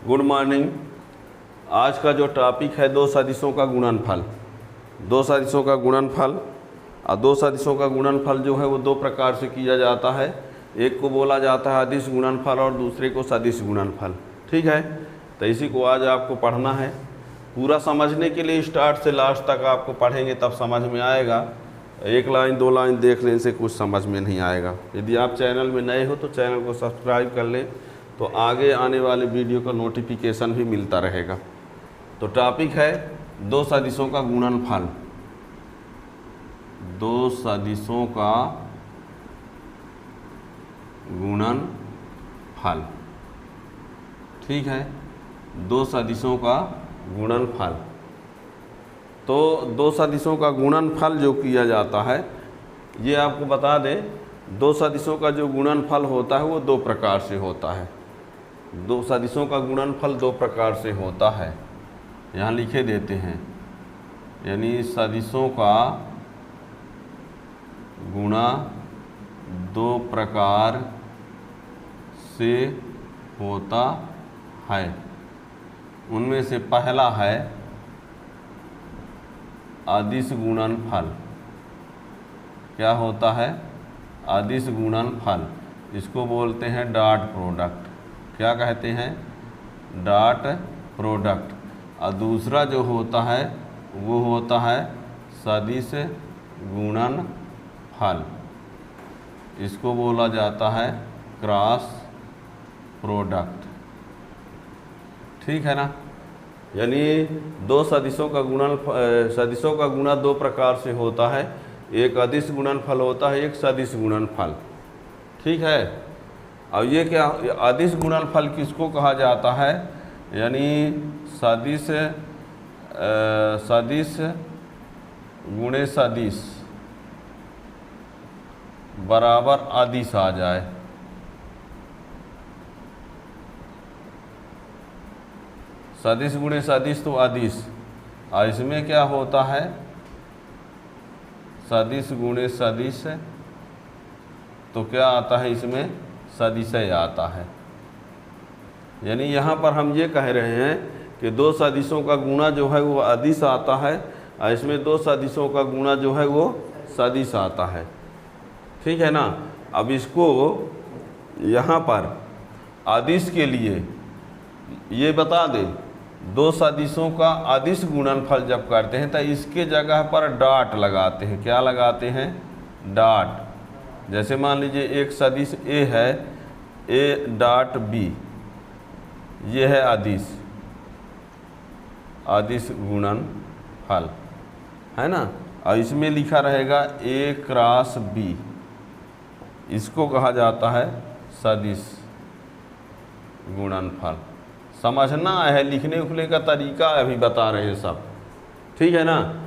Good morning. आज का जो टॉपिक है दो सदिशों का गुणनफल। दो सदिशों का गुणनफल और दो सदिशों का गुणनफल जो है वो दो प्रकार से किया जाता है। एक को बोला जाता है अदिश गुणनफल और दूसरे को सदिश गुणनफल। ठीक है, तो इसी को आज आपको पढ़ना है। पूरा समझने के लिए स्टार्ट से लास्ट तक आपको पढ़ेंगे तब समझ में आएगा। एक लाइन दो लाइन देख लेने से कुछ समझ में नहीं आएगा। यदि आप चैनल में नए हो तो चैनल को सब्सक्राइब कर लें, तो आगे आने वाले वीडियो का नोटिफिकेशन भी मिलता रहेगा। तो टॉपिक है दो सदिशों का गुणनफल। दो सदिशों का गुणनफल। ठीक है, दो सदिशों का गुणनफल। तो दो सदिशों का गुणनफल जो किया जाता है, ये आपको बता दें, दो सदिशों का जो गुणनफल होता है वो दो प्रकार से होता है। दो सदिशों का गुणनफल दो प्रकार से होता है, यहाँ लिखे देते हैं। यानी सदिशों का गुणा दो प्रकार से होता है। उनमें से पहला है अदिश गुणनफल। क्या होता है? अदिश गुणनफल। इसको बोलते हैं डॉट प्रोडक्ट। क्या कहते हैं? Dot product. और दूसरा जो होता है वो होता है सदिश गुणनफल। इसको बोला जाता है क्रॉस प्रोडक्ट। ठीक है ना। यानी दो सदिशों का सदिशों का गुणा दो प्रकार से होता है। एक अदिश गुणनफल होता है, एक सदिश गुणनफल। ठीक है। अब ये क्या अदिश गुणनफल किसको कहा जाता है? यानी सदिश सदिश गुणे सदिश बराबर अदिश आ जाए। सदिश गुणे सदिश तो अदिश, और इसमें क्या होता है? सदिश गुणे सदिश तो क्या आता है? इसमें सदिशय आता है। यानी यहाँ पर हम ये कह रहे हैं कि दो सदिशों का गुणा जो है वो अदिश आता है, और इसमें दो सदिशों का गुणा जो है वो सदिश आता है। ठीक है ना। अब इसको यहाँ पर अदिश के लिए ये बता दें, दो सदिशों का अदिश गुणनफल जब करते हैं तो इसके जगह पर डॉट लगाते हैं। क्या लगाते हैं? डॉट। जैसे मान लीजिए एक सदिश ए है, ए डॉट बी, ये है अदिश, अदिश गुणनफल है ना। और इसमें लिखा रहेगा ए क्रॉस बी, इसको कहा जाता है सदिश गुणनफल। समझना है, लिखने उखने का तरीका अभी बता रहे हैं सब। ठीक है ना।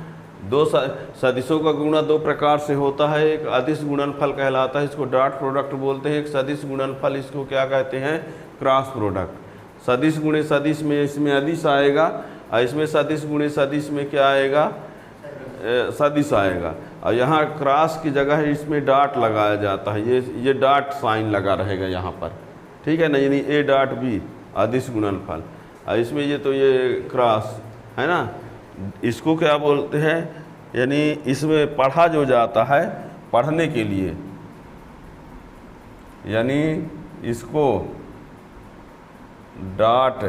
दो सदिशों का गुणा दो प्रकार से होता है। एक अदिश गुणनफल कहलाता है, इसको डॉट प्रोडक्ट बोलते हैं। एक सदिश गुणनफल, इसको क्या कहते हैं? Cross product. सदिश गुणे सदिश में इसमें अदिश आएगा, और इसमें सदिश गुणे सदिश में क्या आएगा? सदिश आएगा। और यहाँ क्रॉस की जगह इसमें डॉट लगाया जाता है। ये डॉट साइन लगा रहेगा यहाँ पर। ठीक है ना। यानी ए डॉट बी अदिश गुणनफल, और इसमें ये तो ये क्रॉस है ना। इसको क्या बोलते हैं? यानी इसमें पढ़ा जो जाता है पढ़ने के लिए, यानी इसको डॉट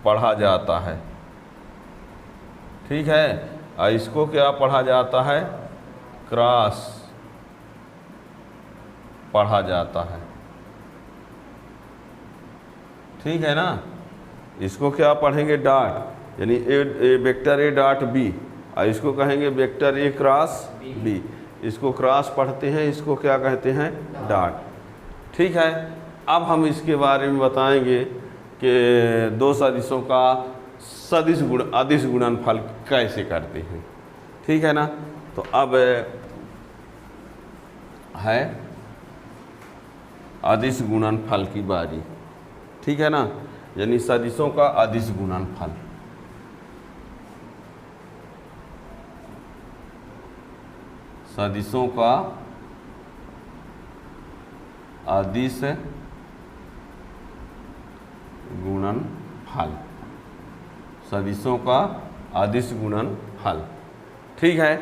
पढ़ा जाता है। ठीक है। और इसको क्या पढ़ा जाता है? क्रॉस पढ़ा जाता है। ठीक है ना। इसको क्या पढ़ेंगे? डॉट। यानी ए वेक्टर ए डॉट बी, और इसको कहेंगे वेक्टर ए क्रॉस बी। इसको क्रॉस पढ़ते हैं, इसको क्या कहते हैं? डॉट। ठीक है। अब हम इसके बारे में बताएंगे कि दो सदिशों का अदिश गुणनफल कैसे करते हैं। ठीक है ना। तो अब है अदिश गुणनफल की बारी। ठीक है ना। यानी सदिशों का अदिश गुणनफल। सदिशों का अदिश गुणनफल। फल, सदिशों का अदिश गुणनफल। ठीक है,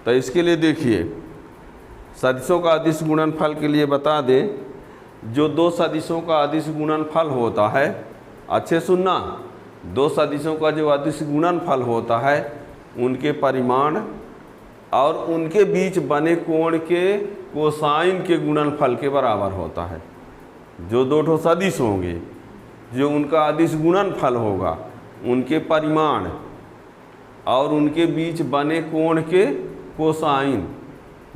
तो इसके लिए देखिए सदिशों का अदिश गुणनफल के लिए बता दें, जो दो सदिशों का अदिश गुणनफल होता है, अच्छे सुनना, दो सदिशों का जो अदिश गुणनफल होता है उनके परिमाण और उनके बीच बने कोण के कोसाइन के गुणनफल के बराबर होता है। जो दो ठो सदिश होंगे, जो उनका अदिश गुणनफल होगा, उनके परिमाण और उनके बीच बने कोण के कोसाइन,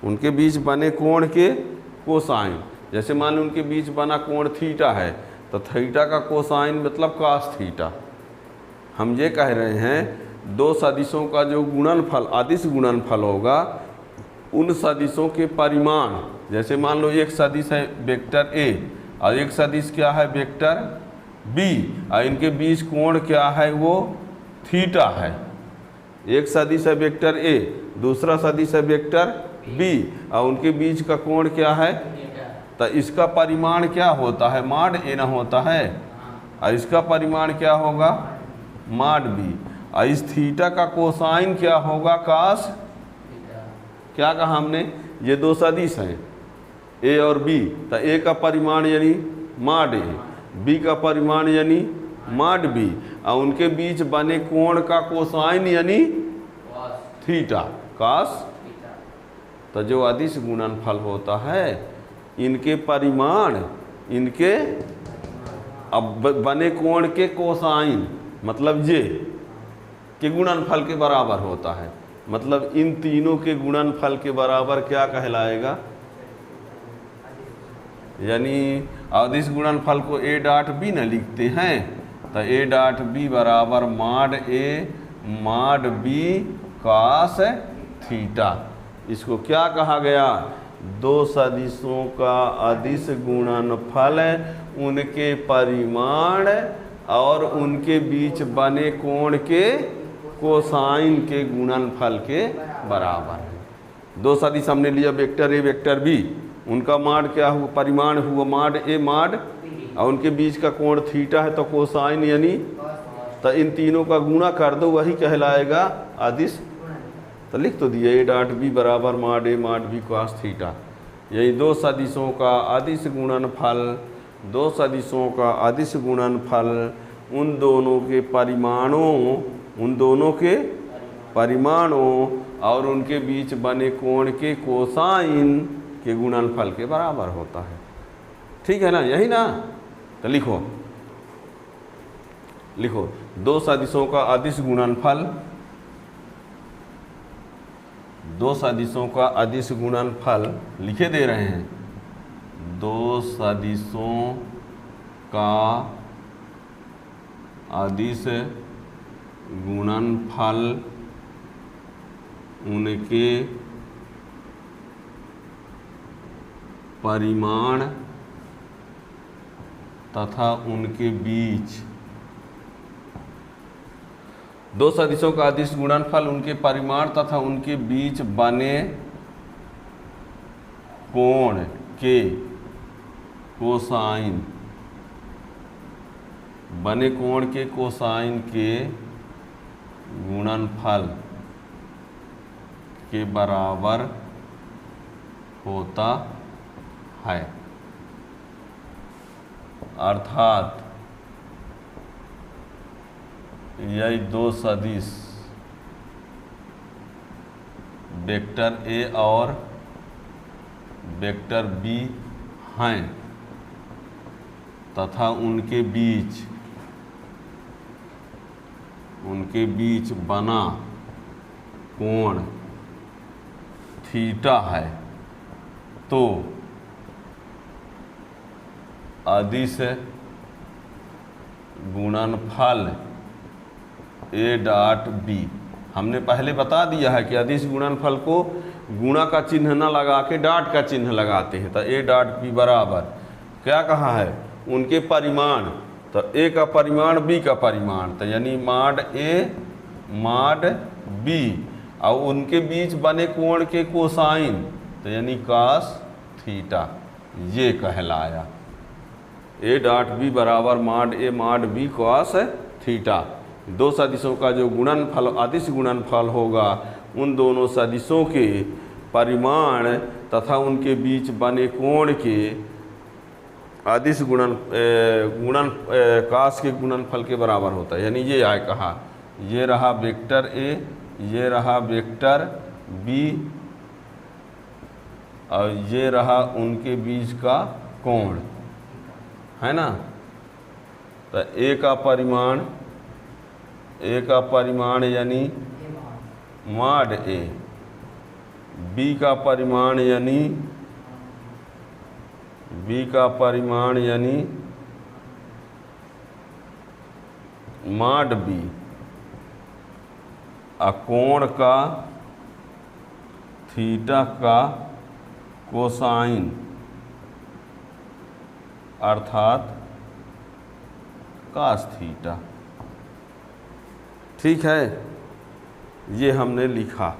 उनके बीच बने कोण के कोसाइन, जैसे मान लो उनके बीच बना कोण थीटा है तो थीटा का कोसाइन मतलब कास थीटा। हम ये कह रहे हैं दो सदिशों का जो गुणनफल अदिश गुणनफल होगा, उन सदिशों के परिमाण, जैसे मान लो एक सदिश है वेक्टर ए और एक सदिश क्या है वेक्टर बी, और इनके बीच कोण क्या है वो थीटा है। एक सदिश है वेक्टर ए, दूसरा सदिश है वेक्टर बी और उनके बीच का कोण क्या है, तो इसका परिमाण क्या होता है, माड ए ना होता है, और इसका परिमाण क्या होगा माड बी, और इस थीटा का कोसाइन क्या होगा कास। क्या कहा हमने, ये दो सदिश हैं ए और बी, तो ए का परिमाण यानी माड ए, बी का परिमाण यानी माड बी, और उनके बीच बने कोण का कोसाइन यानी थीटा कास। तो जो अदिश गुणनफल होता है इनके परिमाण, इनके अब बने कोण के कोसाइन मतलब ये के गुणनफल के बराबर होता है। मतलब इन तीनों के गुणनफल के बराबर क्या कहलाएगा, यानी अदिश गुणनफल को ए डॉट बी न लिखते हैं, तो ए डॉट बी बराबर माड A mod B cos theta. इसको क्या कहा गया, दो सदिशों का अदिश गुणनफल उनके परिमाण और उनके बीच बने कोण के कोसाइन के गुणनफल के बराबर है। दो सदिश हमने लिया वेक्टर ए वेक्टर बी, उनका माड क्या हुआ, परिमाण हुआ माड ए माड, और उनके बीच का कोण थीटा है तो कोसाइन यानी, तो इन तीनों का गुणा कर दो वही कहलाएगा अदिश। तो लिख तो दिया ए डॉट बी बराबर माड A mod B cos theta. यही दो सदिशों का अदिश गुणनफल, दो सदिशों का अदिश गुणनफल उन दोनों के परिमाणों, उन दोनों के परिमाणों और उनके बीच बने कोण के कोसाइन के गुणनफल के बराबर होता है। ठीक है ना, यही ना। तो लिखो लिखो दो सदिशों का अदिश गुणनफल, दो सदिशों का अदिश गुणनफल लिखे दे रहे हैं, दो सदिशों का अदिश गुणनफल उनके परिमाण तथा उनके बीच, दो सदिशों का अदिश गुणनफल उनके परिमाण तथा उनके बीच बने कोण के कोसाइन, बने कोण के कोसाइन के गुणनफल के बराबर होता है। अर्थात यही दो सदिश वेक्टर ए और वेक्टर बी हैं तथा उनके बीच बना कोण थीटा है, तो अदिश गुणनफल ए डॉट बी, हमने पहले बता दिया है कि अदिश गुणनफल को गुणा का चिन्ह न लगा के डॉट का चिन्ह लगाते हैं। तो ए डॉट बी बराबर क्या कहा है, उनके परिमाण, तो ए का परिमाण बी का परिमाण, तो यानी माड ए माड बी, और उनके बीच बने कोण के कोसाइन, तो यानी कास थीटा, ये कहलाया। ए डॉट बी बराबर माड A mod B cos theta. दो सदिशों का जो गुणनफल अदिश गुणनफल होगा उन दोनों सदिशों के परिमाण तथा उनके बीच बने कोण के अदिश काश के गुणनफल के बराबर होता है। यानी ये आए कहा, ये रहा वेक्टर ए, ये रहा वेक्टर बी और ये रहा उनके बीच का कोण, है ना। तो ए का परिमाण यानी मॉड ए, बी का परिमाण यानी मॉड बी, और कोण का थीटा का कोसाइन अर्थात कास थीटा। ठीक है, ये हमने लिखा।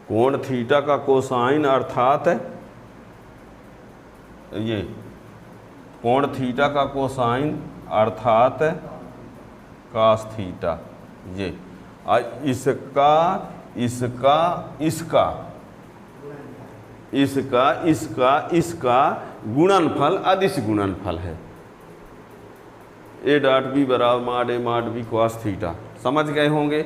कोण थीटा का कोसाइन अर्थात ये कोण थीटा का कोसाइन अर्थात कास थीटा। ये इसका गुणनफल अदिश गुणनफल है। ए डॉट बी बराबर mod A mod B cos theta. समझ गए होंगे,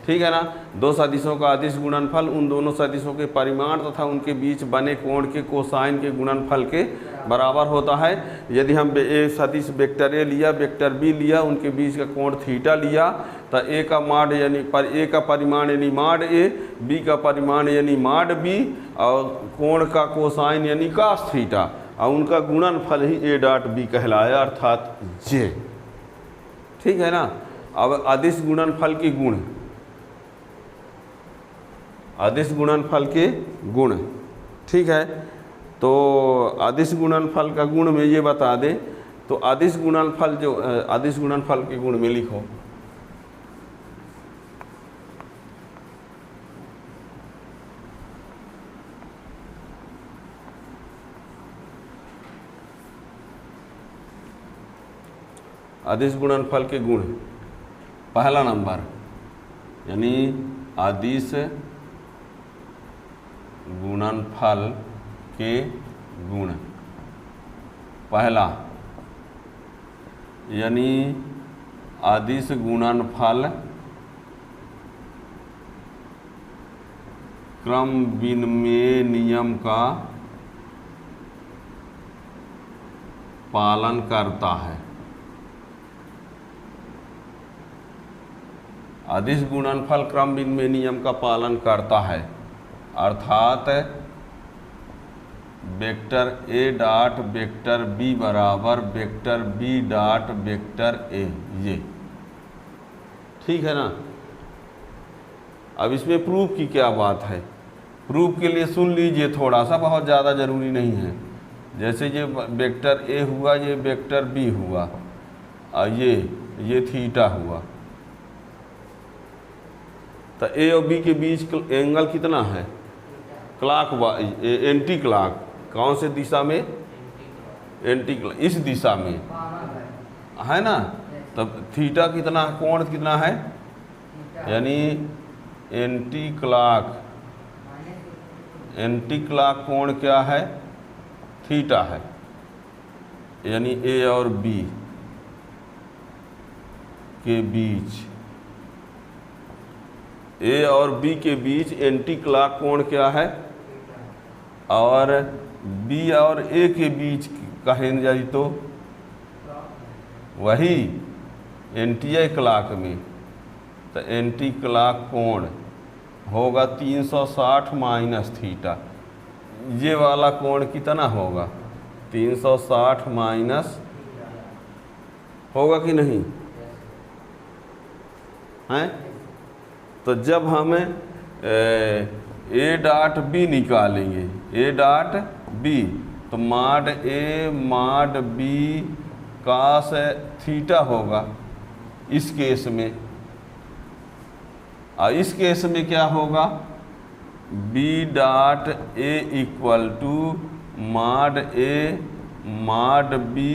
ठीक है ना। दो सदिशों का अदिश गुणनफल उन दोनों सदिशों के परिमाण तथा उनके बीच बने कोण के कोसाइन के गुणनफल के बराबर होता है। यदि हम ए सदिश वेक्टर ए लिया, वेक्टर बी लिया, उनके बीच का कोण थीटा लिया, तो ए का मॉड यानी ए का परिमाण यानी मॉड ए, बी का परिमाण यानी मॉड बी, और कोण का कोसाइन यानी कास थीटा, और उनका गुणनफल ही ए डॉट बी कहलाया अर्थात जे। ठीक है ना। अब अदिश गुणनफल के गुण, अदिश गुणनफल के गुण, ठीक है। तो अदिश गुणनफल का गुण में ये बता दें, तो अदिश गुणनफल जो अदिश गुणनफल के गुण में लिखो, अदिश गुणनफल के गुण। पहला नंबर यानी अदिश गुणनफल के गुण। पहला यानी अदिश गुणनफल क्रम विनिमय नियम का पालन करता है। अदिश गुणनफल क्रम विनिमय नियम का पालन करता है, अर्थात vector A dot vector B बराबर vector B dot vector A, ये ठीक है ना। अब इसमें प्रूफ की क्या बात है, प्रूफ के लिए सुन लीजिए थोड़ा सा, बहुत ज़्यादा ज़रूरी नहीं है। जैसे ये वेक्टर ए हुआ, ये वेक्टर बी हुआ, और ये थीटा हुआ, तो ए और बी के बीच एंगल कितना है, क्लॉक एंटी क्लॉक। कौन से दिशा में, एंटी क्लॉक, इस दिशा में है ना। तब थीटा कितना, कोण कितना है, यानी एंटी क्लॉक, एंटी क्लॉक कोण क्या है, थीटा है। यानी ए और बी के बीच, ए और बी के बीच एंटी क्लॉक कोण क्या है, और बी और ए के बीच कहें जाए तो वही एंटी क्लॉक में, तो एंटी क्लॉक कोण होगा 360 माइनस थीटा। ये वाला कोण कितना होगा, 360 माइनस, होगा कि नहीं है। तो जब हम ए डॉट बी निकालेंगे, ए डॉट बी, तो माड A mod B cos theta होगा इस केस में। और इस केस में क्या होगा, B dot A equal to mod A mod B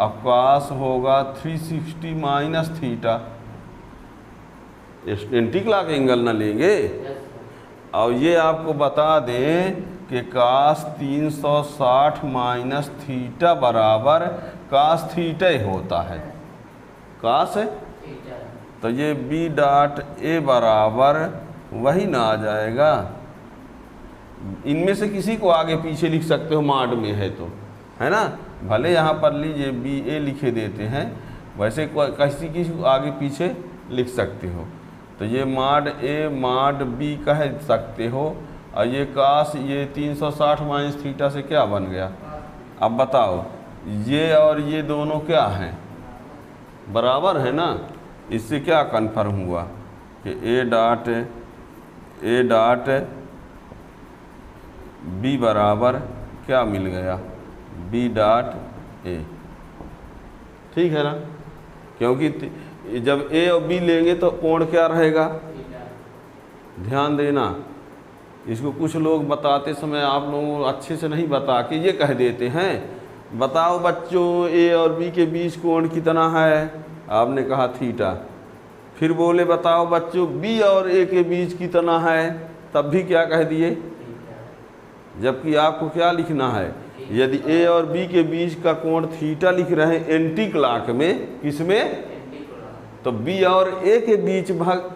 अकाश होगा 360 minus theta. Anti clock angle ना लेंगे। और ये आपको बता दें कि कास 360 माइनस थीटा बराबर कास थीटा होता है, कास है, तो ये बी डॉट ए बराबर वही ना आ जाएगा। इनमें से किसी को आगे पीछे लिख सकते हो, माड में है तो, है ना, भले यहाँ पर लीजिए बी ए लिखे देते हैं, वैसे किसी को आगे पीछे लिख सकते हो। तो ये माड ए माड बी कह सकते हो। और ये कास ये 360 माइनस थीटा से क्या बन गया, अब बताओ, ये और ये दोनों क्या हैं, बराबर है ना। इससे क्या कन्फर्म हुआ कि ए डॉट बी बराबर क्या मिल गया, बी डॉट ए, ठीक है ना। क्योंकि जब ए और बी लेंगे तो कोण क्या रहेगा, ध्यान देना। इसको कुछ लोग बताते समय आप लोगों अच्छे से नहीं बता के ये कह देते हैं, बताओ बच्चों ए और बी के बीच कोण कितना है, आपने कहा थीटा। फिर बोले बताओ बच्चों बी और ए के बीच कितना है, तब भी क्या कह दिए, जबकि आपको क्या लिखना है, यदि ए और बी के बीच का कोण थीटा लिख रहे हैं एंटी क्लॉक में, किसमें, तो बी और ए के बीच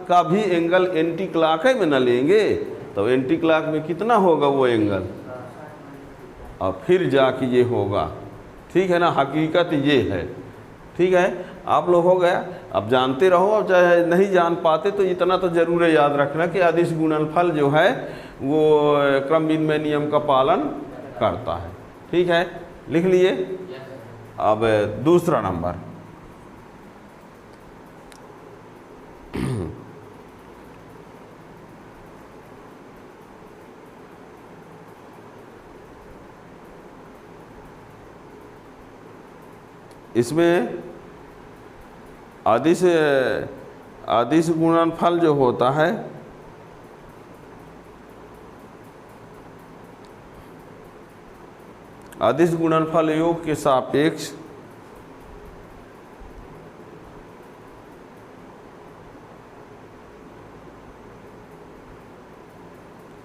का भी एंगल एंटी क्लॉक में न लेंगे, तो एंटी क्लॉक में कितना होगा वो एंगल, और फिर जाके ये होगा, ठीक है ना। हकीकत ये है, ठीक है। आप लोग हो गया, अब जानते रहो, अब चाहे नहीं जान पाते तो इतना तो जरूर याद रखना कि अदिश गुणनफल जो है वो क्रम विनिमय नियम का पालन करता है, ठीक है, लिख लिए। अब दूसरा नंबर, इसमें अदिश गुणनफल जो होता है अदिश गुणनफल योग के सापेक्ष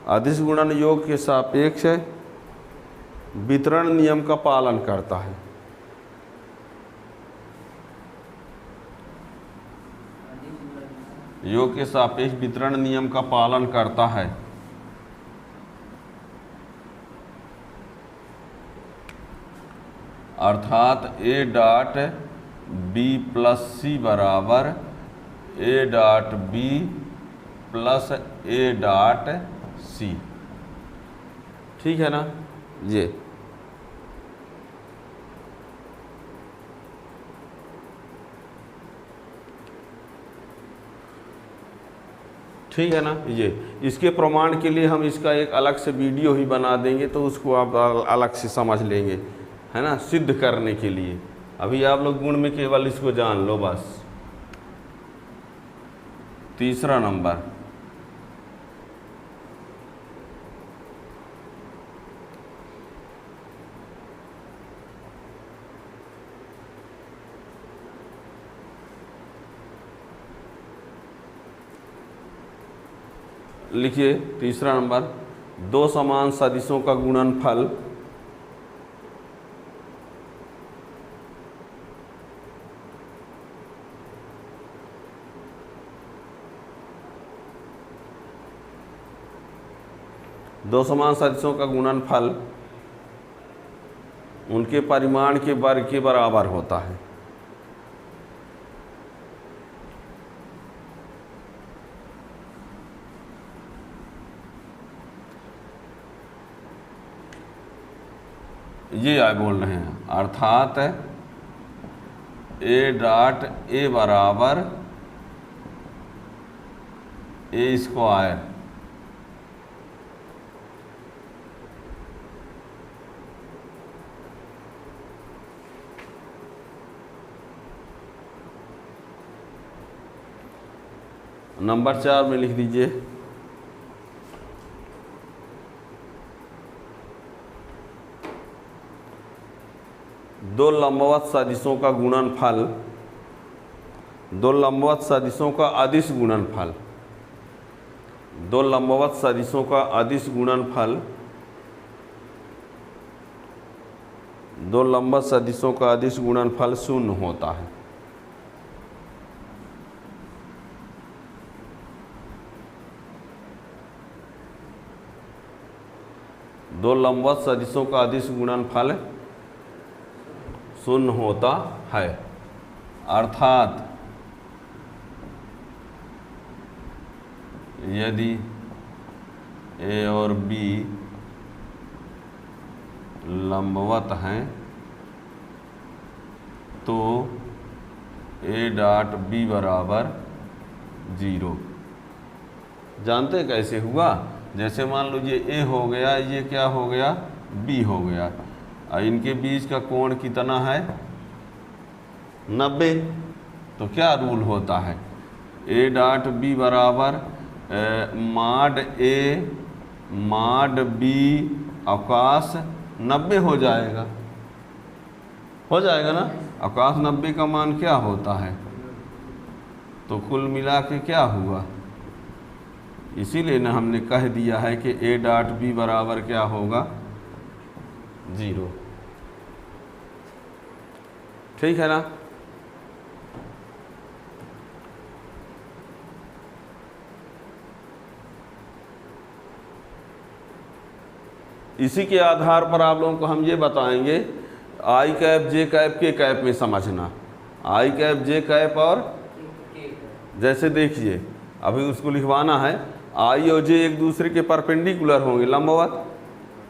अदिश गुणन योग के सापेक्ष वितरण नियम का पालन करता है। योग के सापेक्ष वितरण नियम का पालन करता है। अर्थात A dot B plus C बराबर A dot B plus A dot C, ठीक है ना। ये ठीक है ना। ये इसके प्रमाण के लिए हम इसका एक अलग से वीडियो ही बना देंगे, तो उसको आप अलग से समझ लेंगे, है ना, सिद्ध करने के लिए। अभी आप लोग गुण में केवल इसको जान लो बस। तीसरा नंबर, लिखिए तीसरा नंबर, दो समान सदिशों का गुणनफल दो समान सदिशों का गुणनफल उनके परिमाण के वर्ग के बराबर होता है। ये आए बोल रहे हैं, अर्थात ए डॉट ए बराबर ए स्क्वायर नंबर 4 में लिख दीजिए दो लंबवत सदिशों का गुणनफल, दो लंबवत सदिशों का अदिश गुणनफल, दो लंबवत सदिशों का अदिश गुणनफल, दो लंबवत सदिशों का अदिश गुणनफल शून्य होता है। दो लंबवत सदिशों का अदिश गुणनफल शून्य होता है, अर्थात यदि ए और बी लंबवत हैं तो ए डॉट बी बराबर 0। जानते हैं कैसे हुआ? जैसे मान लीजिए ए हो गया, ये क्या हो गया, बी हो गया, और इनके बीच का कोण कितना है, 90। तो क्या रूल होता है, ए डॉट बी बराबर माड ए माड बी अवकाश 90 हो जाएगा, हो जाएगा ना। अवकाश 90 का मान क्या होता है, तो कुल मिला के क्या हुआ, इसीलिए ना हमने कह दिया है कि ए डॉट बी बराबर क्या होगा, 0। ठीक है ना। इसी के आधार पर आप लोगों को हम ये बताएंगे, आई कैप जे कैप के कैप में समझना, आई कैप जे कैप, और जैसे देखिए अभी उसको लिखवाना है, आई और जे एक दूसरे के परपेंडिकुलर होंगे, लंबवत,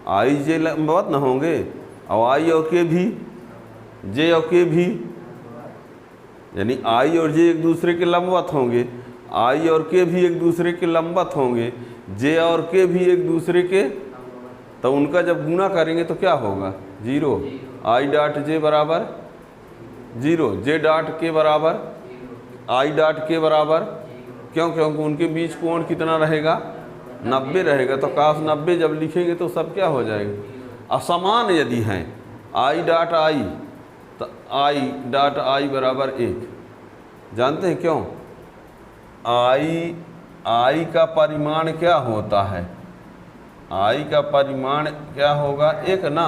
आई जे लंबवत न होंगे, और आई और के भी, जे और के भी, यानी आई और जे एक दूसरे के लंबवत होंगे, आई और के भी एक दूसरे के लंबवत होंगे, जे और के भी एक दूसरे के, तो उनका जब गुणा करेंगे तो क्या होगा, 0। आई डॉट जे बराबर 0, जे डॉट के बराबर आई डॉट के बराबर, क्यों, क्योंकि उनके बीच कोण कितना रहेगा, 90 रहेगा। तो काश 90 जब लिखेंगे तो सब क्या हो जाएगा, असमान यदि हैं, आई डॉट आई, तो आई डॉट आई बराबर 1। जानते हैं क्यों, आई का परिमाण क्या होता है, आई का परिमाण क्या होगा, 1 ना।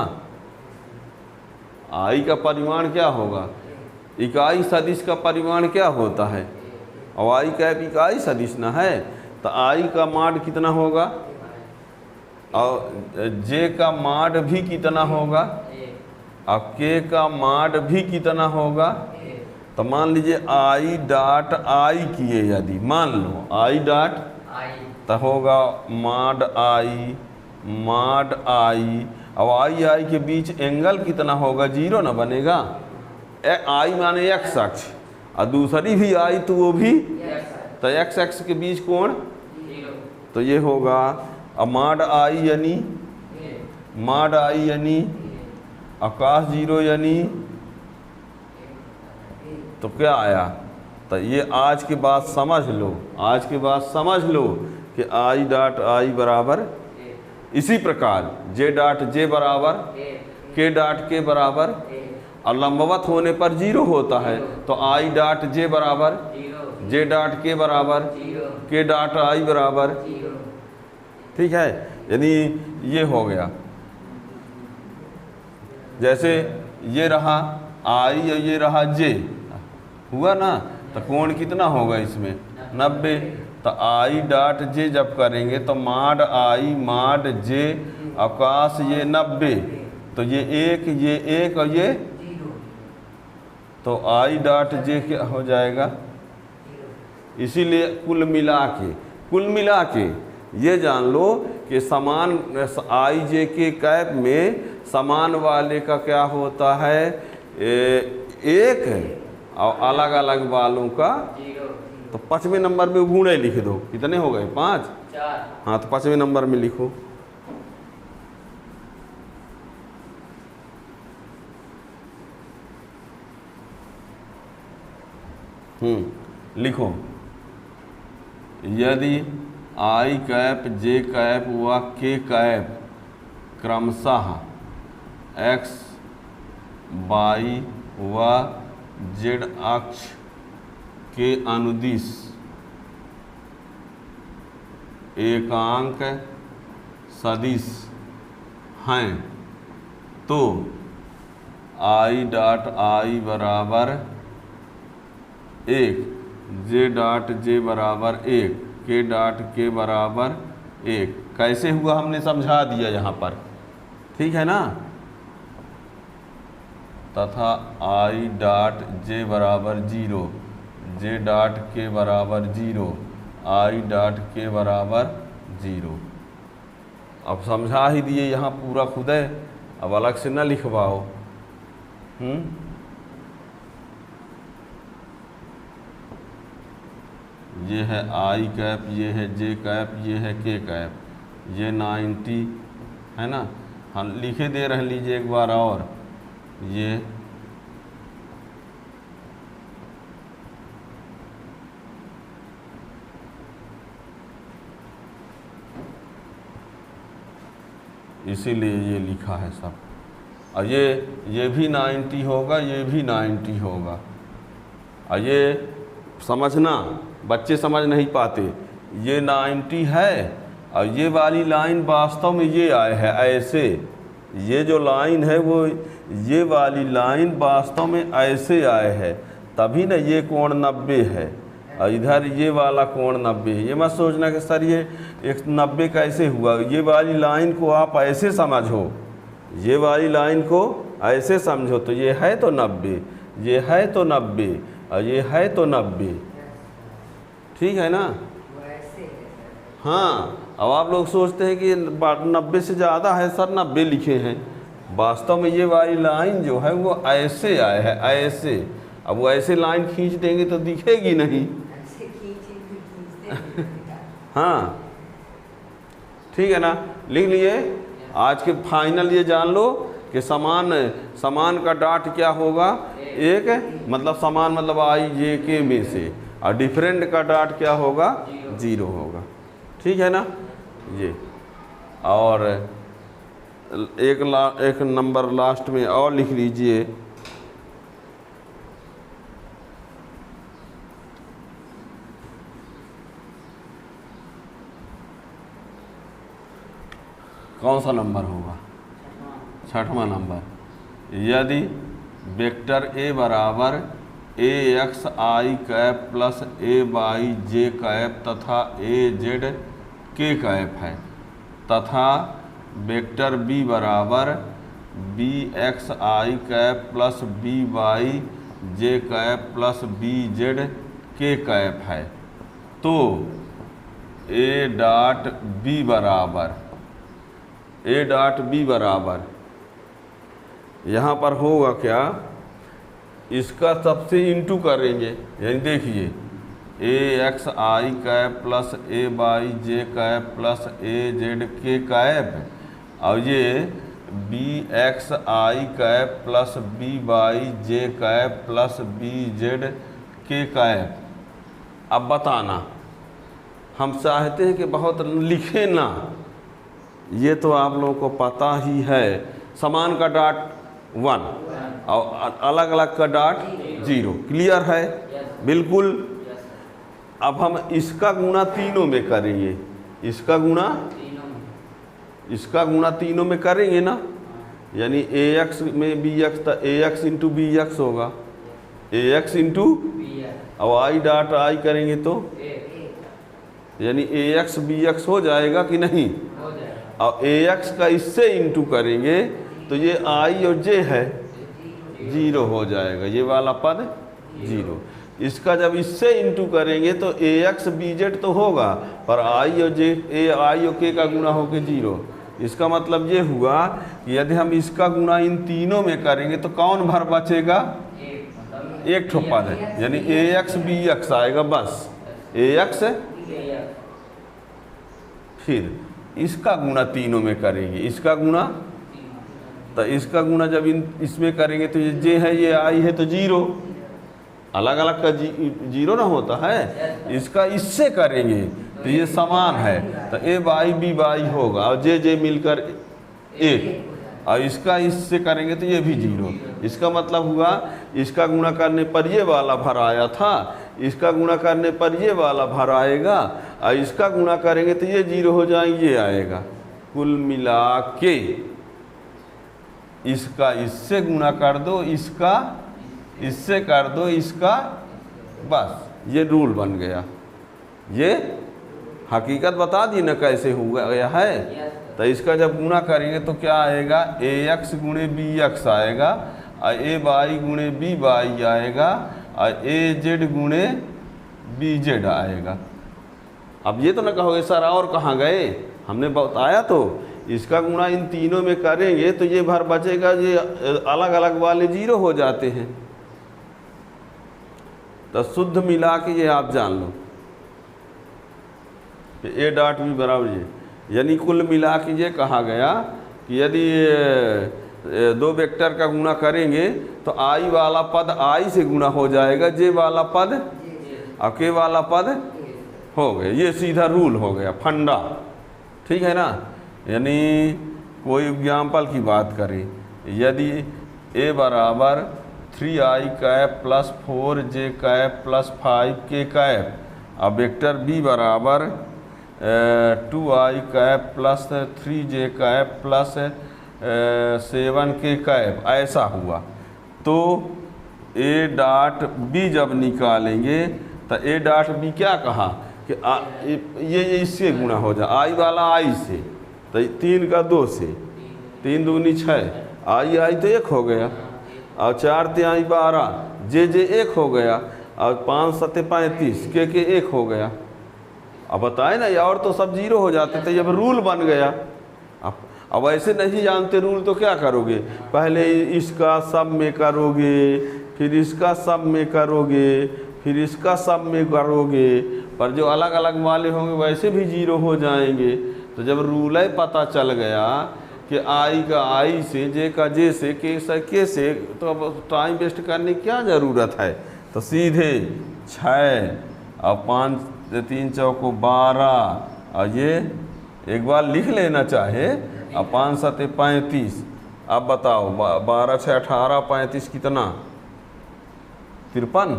आई का परिमाण क्या होगा, इकाई सदिश का परिमाण क्या होता है, और आई कैप इकाई सदिश ना है, तो आई का माड कितना होगा, और जे का माड भी कितना होगा, और के का माड भी कितना होगा। तो मान लीजिए आई डॉट आई किए, यदि मान लो आई डॉट, तो होगा माड आई माड आई, अब आई के बीच एंगल कितना होगा, 0 ना बनेगा। आई माने एक्स अक्ष, और दूसरी भी आई तो वो भी, तो एक्स अक्ष के बीच कोण, तो ये होगा, अब माड आई यानी, माड आई यानी आकाश 0 यानी, तो क्या आया, तो ये आज के बाद समझ लो, आज के बाद समझ लो कि आई डॉट आई बराबर, इसी प्रकार जे डॉट जे बराबर के डॉट के बराबर, और लंबवत होने पर 0 होता है, तो आई डॉट जे बराबर जे डॉट के बराबर के डॉट आई बराबर, ठीक है। यानी ये हो गया, जैसे ये रहा आई और ये रहा जे, हुआ ना, तो कोण कितना होगा इसमें, 90। तो आई डॉट जे जब करेंगे तो माड आई माड जे अवकाश ये 90, तो ये 1 और ये, तो आई डॉट जे क्या हो जाएगा। इसीलिए कुल मिला के ये जान लो कि समान आई जे के कैप में समान वाले का क्या होता है, 1 है, और अलग अलग वालों का, तो 5वें नंबर में गुणे लिख दो, कितने हो गए, 5, हाँ, तो 5वें नंबर में लिखो। लिखो यदि आई कैप जे कैप व के कैप क्रमशः एक्स वाई व जेड अक्ष के अनुदिश एकांक सदिश हैं तो आई डॉट आई बराबर 1, जे डॉट जे बराबर 1, के डॉट के बराबर 1। कैसे हुआ हमने समझा दिया यहाँ पर, ठीक है ना। तथा आई डॉट जे बराबर 0, जे डॉट के बराबर 0, आई डॉट के बराबर 0। अब समझा ही दिए यहाँ पूरा खुद है, अब अलग से न लिखवाओ। ये है आई कैप, ये है जे कैप, ये है के कैप, ये 90 है ना। हम लिखे दे रहे, लीजिए एक बार और। ये इसीलिए ये लिखा है सब। और ये भी 90 होगा, ये भी 90 होगा। और ये समझना, बच्चे समझ नहीं पाते, ये 90 है और ये वाली लाइन वास्तव में ये आए है ऐसे। ये जो लाइन है वो ये वाली लाइन वास्तव में ऐसे आए है, तभी ना ये कोण 90 है और इधर ये वाला कोण 90 है। ये मत सोचना कि सर ये 90 कैसे हुआ। ये वाली लाइन को आप ऐसे समझो, ये वाली लाइन को ऐसे समझो तो ये है तो 90, ये है तो 90 और ये है तो 90, ठीक है ना। हाँ, अब आप लोग सोचते हैं कि 90 से ज़्यादा है सर, 90 लिखे हैं। वास्तव में ये वाली लाइन जो है वो ऐसे आए है, ऐसे। अब वो ऐसे लाइन खींच देंगे तो दिखेगी नहीं। हाँ, ठीक है ना। लिख लिए। आज के फाइनल ये जान लो कि समान का डॉट क्या होगा, एक मतलब समान मतलब आई जे के में से, और डिफरेंट का डॉट क्या होगा, 0 होगा, ठीक है ना। ये और एक नंबर लास्ट में और लिख लीजिए। कौन सा नंबर होगा, 6वां नंबर। यदि वेक्टर ए बराबर ए एक्स आई कैप प्लस ए वाई जे कैप तथा ए जेड के कैप है, तथा वेक्टर बी बराबर बी एक्स आई कैप प्लस बी वाई जे कैप प्लस बी जेड के कैप है, तो ए डॉट बी बराबर यहाँ पर होगा क्या, इसका सबसे इंटू करेंगे। यानी देखिए ए एक्स आई कैप प्लस ए वाई जे कैप प्लस ए जेड के कैप, और ये बी एक्स आई कैप प्लस बी वाई जे कैप प्लस बी जेड के कैप। अब बताना, हम चाहते हैं कि बहुत लिखे ना, ये तो आप लोगों को पता ही है। समान का डॉट 1 और अलग अलग का डॉट 0, क्लियर है बिल्कुल। अब हम इसका गुणा तीनों में करेंगे, इसका गुणा तीनों में करेंगे ना। यानी ए एक्स में बी एक्स, तो ए एक्स इंटू बी एक्स होगा, ए एक्स इंटू और आई डॉट आई करेंगे तो यानी ए एक्स बी एक्स हो जाएगा कि नहीं। और ए एक्स का इससे इंटू करेंगे तो ये आई और जे है 0 हो जाएगा, ये वाला पद 0। इसका जब इससे इंटू करेंगे तो ए एक्स बी जेड तो होगा, पर आई और जे ए आई और के का गुणा होके 0। इसका मतलब ये हुआ कि यदि हम इसका गुणा इन तीनों में करेंगे तो कौन भर बचेगा, एक ठो पद है, यानी ए एक्स बी एक्स आएगा बस, ए एक्स। फिर इसका गुणा तीनों में करेंगे, इसका गुणा, तो इसका गुणा जब इसमें करेंगे तो ये जे है ये आई है तो 0, अलग अलग का जीरो ना होता है, इसका इससे करेंगे तो ये समान है, तो ए बाई बी बाई होगा और जे मिलकर एक, और इसका इससे करेंगे तो ये भी जीरो। इसका मतलब हुआ इसका गुणा करने पर ये वाला भर आया था, इसका गुणा करने पर ये वाला भर आएगा, और इसका गुणा करेंगे तो ये जीरो हो जाएंगे, ये आएगा। कुल मिला के इसका इससे गुणा कर दो, इसका इससे कर दो, इसका, बस ये रूल बन गया। ये हकीकत बता दी ना कैसे हुआ गया है। तो इसका जब गुणा करेंगे तो क्या आएगा, ए एक्स गुणे बी एक्स आएगा, और ए वाई गुणे बी वाई आएगा, और ए जेड गुणे बी जेड आएगा। अब ये तो ना कहोगे सर और कहाँ गए, हमने बताया तो इसका गुणा इन तीनों में करेंगे तो ये भर बचेगा, ये अलग अलग वाले जीरो हो जाते हैं। तो शुद्ध मिला के ये आप जान लो ए डॉट बी बराबर ये, यानी कुल मिला के ये कहा गया कि यदि दो वेक्टर का गुणा करेंगे तो आई वाला पद आई से गुणा हो जाएगा, जे वाला पद और के वाला पद हो गए। ये सीधा रूल हो गया, फंडा, ठीक है ना। यानी कोई एग्जाम्पल की बात करें, यदि ए बराबर 3i cap plus 4j cap plus 5k cap, अब वेक्टर बी बराबर 2i cap plus 3j cap plus 7k cap, ऐसा हुआ तो ए डॉट बी जब निकालेंगे तो ए डॉट बी क्या कहा कि ये इससे गुणा हो जाए, आई वाला आई से, तो 3 का 2 से, 3 दूनी 6, आई आई तो 1 हो गया, और 4 तिहाई 12, जे 1 हो गया, और 5 7 35, के 1 हो गया। अब बताए ना, और तो सब जीरो हो जाते थे, जब रूल बन गया। अब ऐसे नहीं जानते रूल तो क्या करोगे, पहले इसका सब में करोगे, फिर इसका सब में करोगे, फिर इसका सब में करोगे, पर जो अलग अलग वाले होंगे वैसे भी जीरो हो जाएंगे। तो जब रूल ही पता चल गया कि आई का आई से, जे का जे से, के से, तो अब टाइम वेस्ट करने की क्या ज़रूरत है। तो सीधे 6 और 5 3 चौको 12, और ये एक बार लिख लेना चाहे, और 5 7 35। अब बताओ 12 6 18 35 कितना, 53।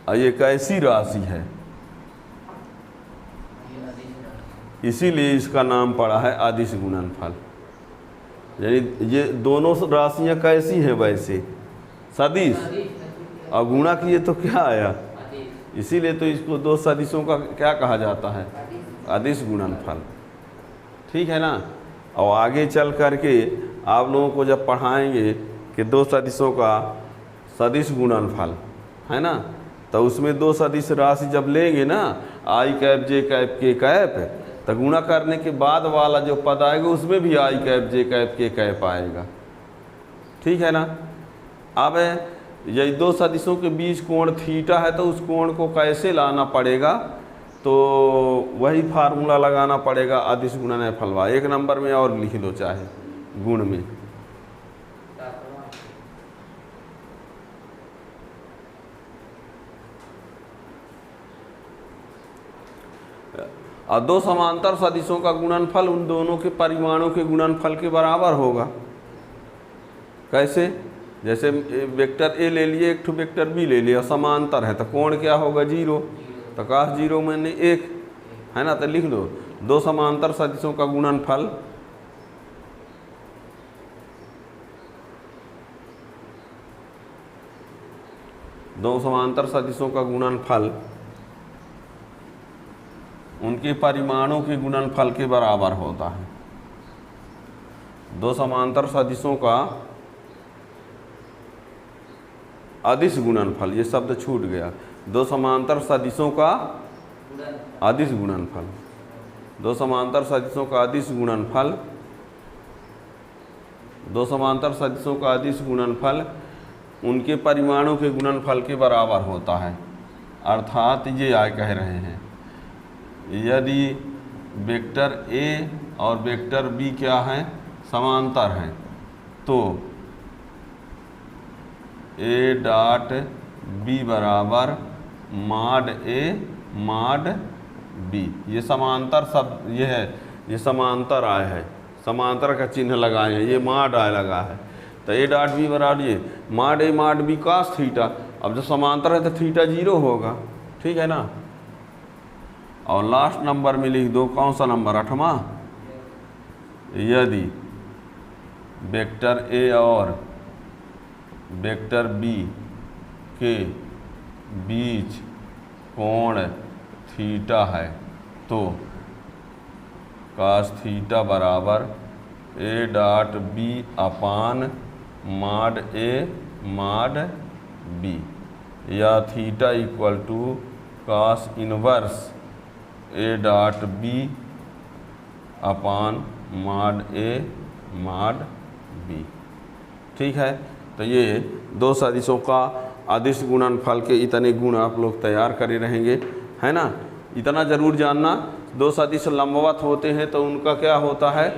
ये कैसी राशि है, इसीलिए इसका नाम पड़ा है अदिश गुणनफल। यानी ये दोनों राशियां कैसी हैं, वैसे सदिश, और गुणा किए तो क्या आया, इसीलिए तो इसको दो सदिशों का क्या कहा जाता है, अदिश गुणनफल, ठीक है ना। और आगे चल करके आप लोगों को जब पढ़ाएंगे कि दो सदिशों का सदिश गुणनफल है ना, तो उसमें दो सदिश राशि जब लेंगे ना, आई कैप जे कैप के कैप, तो गुणा करने के बाद वाला जो पद आएगा उसमें भी आई कैप जे कैप के कैप आएगा, ठीक है ना। अब यदि दो सदिशों के बीच कोण थीटा है तो उस कोण को कैसे लाना पड़ेगा, तो वही फार्मूला लगाना पड़ेगा अदिश गुणनफल वाला। 1 नंबर में और लिख लो चाहे गुण में, और दो समांतर सदिशों का गुणनफल उन दोनों के परिमाणों के गुणनफल के बराबर होगा। कैसे, जैसे वेक्टर ए ले लिए, एक ठो वेक्टर बी ले लिया, समांतर है, तो कोण क्या होगा 0, तो काश 0 मैंने 1 है ना, तो लिख दो दो समांतर सदिशों का गुणनफल उनके परिमाणों के गुणनफल के बराबर होता है। दो समांतर सदिशों का अदिश गुणनफल, ये शब्द छूट गया, दो समांतर सदिशों का अदिश गुणनफल, दो समांतर सदिशों का अदिश गुणनफल, दो समांतर सदिशों का अदिश गुणनफल उनके परिमाणों के गुणनफल के बराबर होता है। अर्थात ये आय कह रहे हैं, यदि वेक्टर ए और वेक्टर बी क्या हैं, समांतर हैं तो ए डॉट बी बराबर मॉड ए मॉड बी। ये समांतर शब्द ये है, ये समांतर आय है, समांतर का चिन्ह लगाए हैं, ये मॉड आय लगा है। तो ए डॉट बी बराबर ये mod A mod B cos theta. अब जब समांतर है तो थीटा 0 होगा, ठीक है ना। और लास्ट नंबर में लिख दो, कौन सा नंबर, 8वां, यदि वेक्टर ए और वेक्टर बी के बीच कोण थीटा है तो cos थीटा बराबर A dot B upon mod A mod B, या theta equal to cos inverse A dot B upon mod A mod B, ठीक है। तो ये दो सदिशों का अदिश गुणनफल के इतने गुण आप लोग तैयार करे रहेंगे, है ना। इतना ज़रूर जानना, दो सदिश लंबवत होते हैं तो उनका क्या होता है,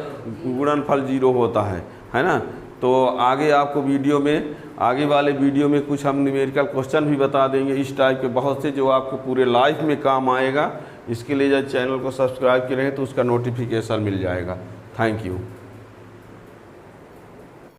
गुणनफल 0 होता है ना। तो आगे आपको वीडियो में, आगे वाले वीडियो में कुछ हम न्यूमेरिकल क्वेश्चन भी बता देंगे इस टाइप के बहुत से, जो आपको पूरे लाइफ में काम आएगा। इसके लिए जब चैनल को सब्सक्राइब किए रहें तो उसका नोटिफिकेशन मिल जाएगा। Thank you.